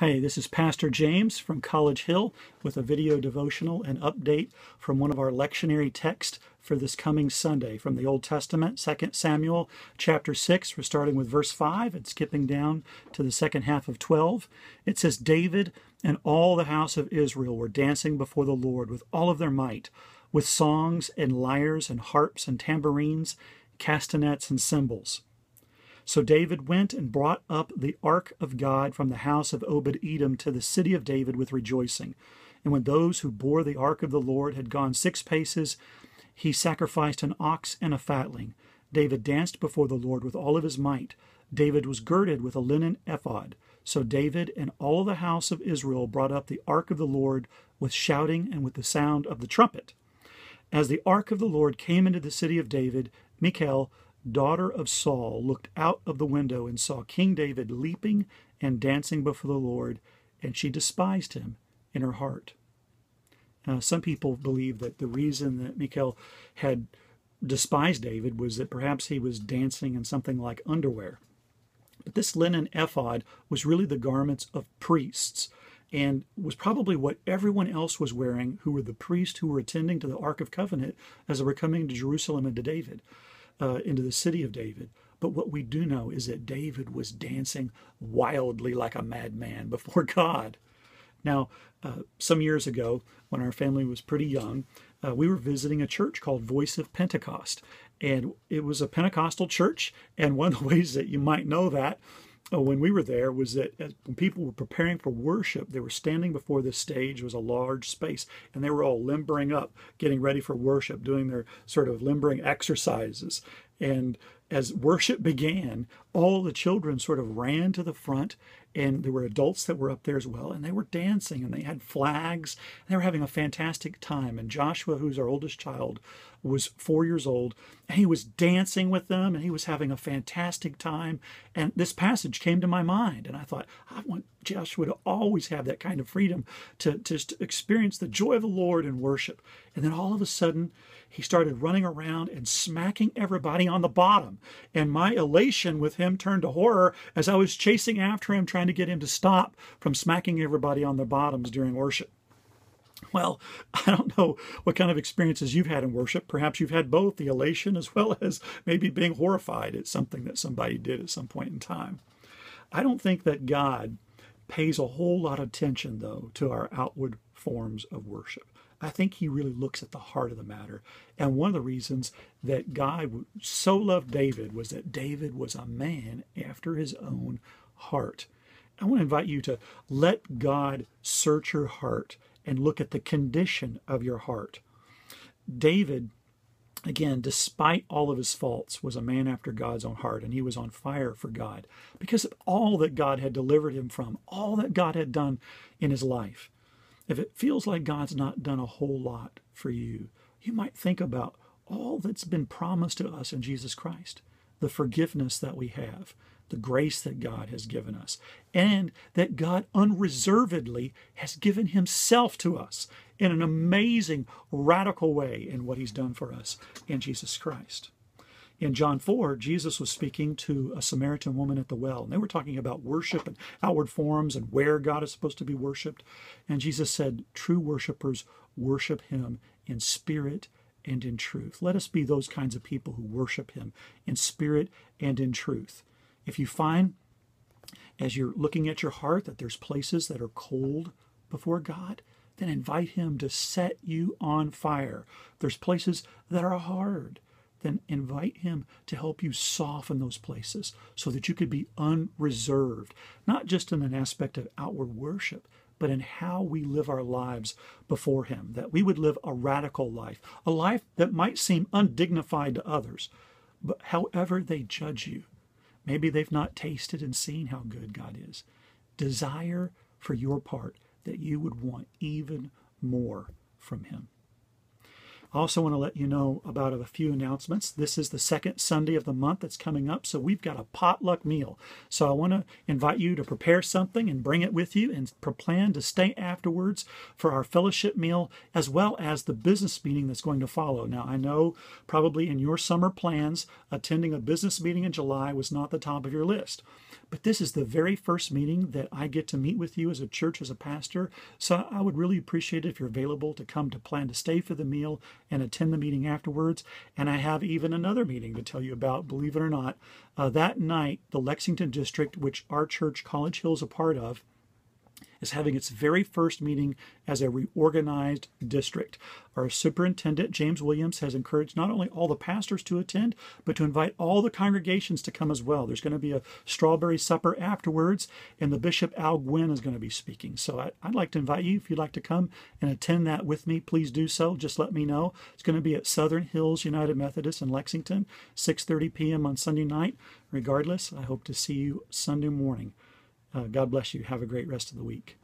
Hey, this is Pastor James from College Hill with a video devotional and update from one of our lectionary texts for this coming Sunday from the Old Testament, 2 Samuel chapter 6. We're starting with verse 5 and skipping down to the second half of 12. It says, David and all the house of Israel were dancing before the Lord with all of their might, with songs and lyres and harps and tambourines, castanets and cymbals. So David went and brought up the ark of God from the house of Obed-Edom to the city of David with rejoicing. And when those who bore the ark of the Lord had gone 6 paces, he sacrificed an ox and a fatling. David danced before the Lord with all of his might. David was girded with a linen ephod. So David and all the house of Israel brought up the ark of the Lord with shouting and with the sound of the trumpet. As the ark of the Lord came into the city of David, Michal, daughter of Saul, looked out of the window and saw King David leaping and dancing before the Lord, and she despised him in her heart. Some people believe that the reason that Michal had despised David was that perhaps he was dancing in something like underwear. But this linen ephod was really the garments of priests, and was probably what everyone else was wearing who were the priests who were attending to the Ark of Covenant as they were coming to Jerusalem and to David. Into the city of David. But what we do know is that David was dancing wildly like a madman before God. Now, some years ago, when our family was pretty young, we were visiting a church called Voice of Pentecost. And it was a Pentecostal church. And one of the ways that you might know that when we were there was that when people were preparing for worship, they were standing before this stage. It was a large space, and they were all limbering up, getting ready for worship, doing their sort of limbering exercises. And as worship began, all the children sort of ran to the front, and there were adults that were up there as well, and they were dancing, and they had flags, and they were having a fantastic time. And Joshua, who's our oldest child, was 4 years old, and he was dancing with them, and he was having a fantastic time. And this passage came to my mind, and I thought, I want Joshua to always have that kind of freedom to experience the joy of the Lord in worship. And then all of a sudden, he started running around and smacking everybody on the bottom. And my elation with him turned to horror as I was chasing after him, trying to get him to stop from smacking everybody on their bottoms during worship. Well, I don't know what kind of experiences you've had in worship. Perhaps you've had both, the elation as well as maybe being horrified at something that somebody did at some point in time. I don't think that God pays a whole lot of attention, though, to our outward forms of worship. I think he really looks at the heart of the matter. And one of the reasons that God so loved David was that David was a man after his own heart. I want to invite you to let God search your heart and look at the condition of your heart. David, again, despite all of his faults, was a man after God's own heart, and he was on fire for God because of all that God had delivered him from, all that God had done in his life. If it feels like God's not done a whole lot for you, you might think about all that's been promised to us in Jesus Christ, the forgiveness that we have, the grace that God has given us, and that God unreservedly has given himself to us in an amazing, radical way in what he's done for us in Jesus Christ. In John 4, Jesus was speaking to a Samaritan woman at the well, and they were talking about worship and outward forms and where God is supposed to be worshiped. And Jesus said, true worshipers worship him in spirit and in truth. Let us be those kinds of people who worship him in spirit and in truth. If you find, as you're looking at your heart, that there's places that are cold before God, then invite him to set you on fire. There's places that are hard, then invite him to help you soften those places so that you could be unreserved, not just in an aspect of outward worship, but in how we live our lives before him, that we would live a radical life, a life that might seem undignified to others, but however they judge you, maybe they've not tasted and seen how good God is. Desire for your part that you would want even more from him. I also want to let you know about a few announcements. This is the second Sunday of the month that's coming up, so we've got a potluck meal. So I want to invite you to prepare something and bring it with you, and plan to stay afterwards for our fellowship meal as well as the business meeting that's going to follow. Now, I know probably in your summer plans, attending a business meeting in July was not the top of your list. But this is the very first meeting that I get to meet with you as a church, as a pastor. So I would really appreciate it if you're available to come to plan to stay for the meal and attend the meeting afterwards. And I have even another meeting to tell you about, believe it or not. That night, the Lexington District, which our church, College Hill, is a part of, is having its very first meeting as a reorganized district. Our superintendent, James Williams, has encouraged not only all the pastors to attend, but to invite all the congregations to come as well. There's going to be a strawberry supper afterwards, and the Bishop Al Gwynn is going to be speaking. So I'd like to invite you, if you'd like to come and attend that with me, please do so. Just let me know. It's going to be at Southern Hills United Methodist in Lexington, 6:30 p.m. on Sunday night. Regardless, I hope to see you Sunday morning. God bless you. Have a great rest of the week.